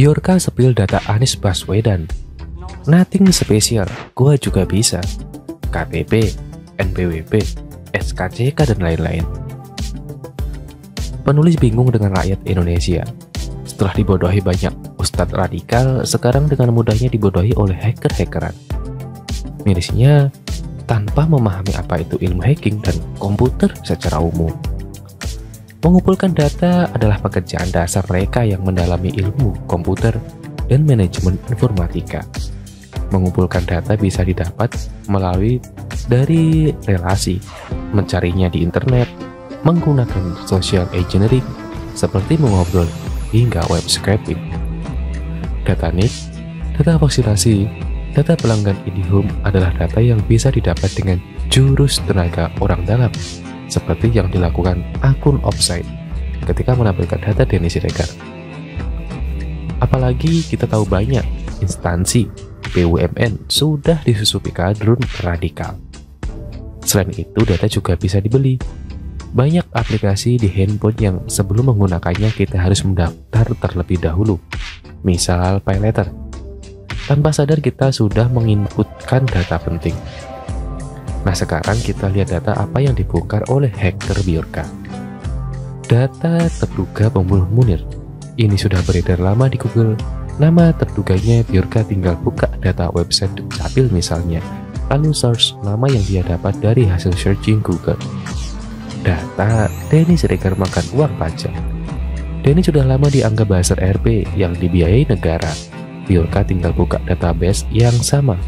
Biorka sepil data Anies Baswedan. Nothing special, gua juga bisa. KTP, NPWP, SKCK, dan lain-lain. Penulis bingung dengan rakyat Indonesia. Setelah dibodohi banyak ustadz radikal, sekarang dengan mudahnya dibodohi oleh hacker-hackeran. Mirisnya, tanpa memahami apa itu ilmu hacking dan komputer secara umum. Mengumpulkan data adalah pekerjaan dasar mereka yang mendalami ilmu komputer dan manajemen informatika. Mengumpulkan data bisa didapat melalui dari relasi, mencarinya di internet, menggunakan social engineering seperti mengobrol hingga web scraping. Data NIK, data vaksinasi, data pelanggan IndiHome adalah data yang bisa didapat dengan jurus tenaga orang dalam, seperti yang dilakukan akun Offsite ketika menampilkan data Denny Siregar. Apalagi kita tahu banyak instansi BUMN sudah disusupi kadrun radikal. Selain itu, data juga bisa dibeli. Banyak aplikasi di handphone yang sebelum menggunakannya kita harus mendaftar terlebih dahulu, misal PayLater. Tanpa sadar kita sudah menginputkan data penting. Nah, sekarang kita lihat data apa yang dibongkar oleh hacker Biorka. Data terduga pembunuh Munir. Ini sudah beredar lama di Google. Nama terduganya Biorka, tinggal buka data website Dukcapil misalnya, lalu search nama yang dia dapat dari hasil searching Google. Data Denny Siregar makan uang pajak. Denny sudah lama dianggap buzzer RP yang dibiayai negara. Biorka tinggal buka database yang sama,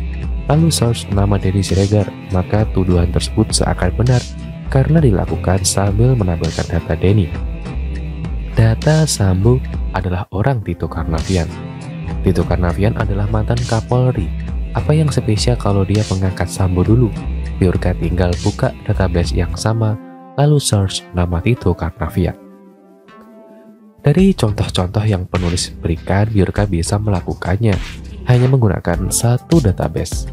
lalu search nama Denny Siregar, maka tuduhan tersebut seakan benar karena dilakukan sambil menampilkan data Denny. Data Sambo adalah orang Tito Karnavian. Tito Karnavian adalah mantan Kapolri. Apa yang spesial kalau dia mengangkat Sambo dulu? Biorka tinggal buka database yang sama, lalu search nama Tito Karnavian. Dari contoh-contoh yang penulis berikan, Biorka bisa melakukannya hanya menggunakan satu database.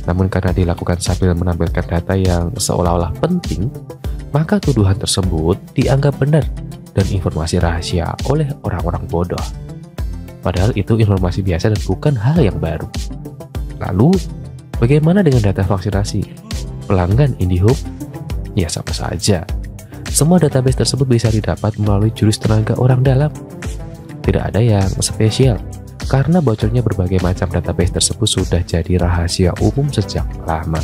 Namun karena dilakukan sambil menampilkan data yang seolah-olah penting, maka tuduhan tersebut dianggap benar dan informasi rahasia oleh orang-orang bodoh. Padahal itu informasi biasa dan bukan hal yang baru. Lalu, bagaimana dengan data vaksinasi? Pelanggan IndiHome? Ya sama saja. Semua database tersebut bisa didapat melalui jurus tenaga orang dalam. Tidak ada yang spesial. Karena bocornya berbagai macam database tersebut sudah jadi rahasia umum sejak lama.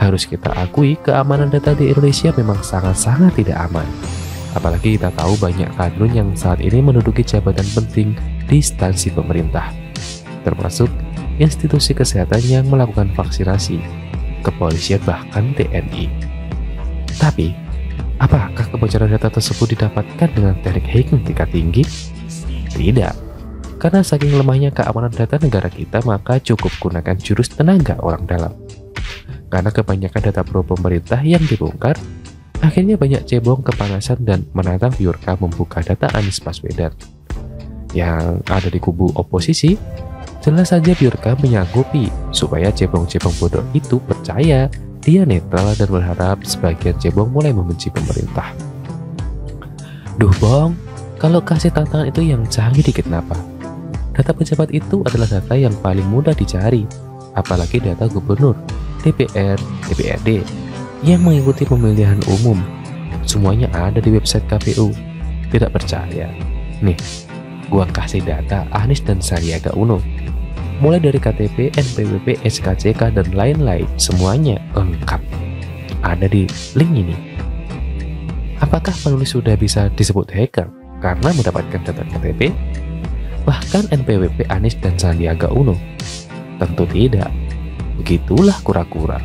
Harus kita akui, keamanan data di Indonesia memang sangat-sangat tidak aman. Apalagi kita tahu banyak kadrun yang saat ini menduduki jabatan penting di instansi pemerintah, termasuk institusi kesehatan yang melakukan vaksinasi, kepolisian, bahkan TNI. Tapi, apakah kebocoran data tersebut didapatkan dengan teknik hacking tingkat tinggi? Tidak. Karena saking lemahnya keamanan data negara kita, maka cukup gunakan jurus tenaga orang dalam. Karena kebanyakan data pro pemerintah yang dibongkar, akhirnya banyak cebong kepanasan dan menantang Biorka membuka data Anies Baswedan. Yang ada di kubu oposisi, jelas saja Biorka menyanggupi supaya cebong-cebong bodoh itu percaya dia netral dan berharap sebagian cebong mulai membenci pemerintah. Duh bong, kalau kasih tantangan itu yang canggih dikit kenapa? Data pejabat itu adalah data yang paling mudah dicari, apalagi data gubernur, DPR, DPRD, yang mengikuti pemilihan umum. Semuanya ada di website KPU. Tidak percaya? Nih, gua kasih data Anies dan Sandiaga Uno. Mulai dari KTP, NPWP, SKCK, dan lain-lain, semuanya lengkap. Ada di link ini. Apakah penulis sudah bisa disebut hacker karena mendapatkan data KTP? Bahkan NPWP Anies dan Sandiaga Uno? Tentu tidak. Begitulah kura-kura.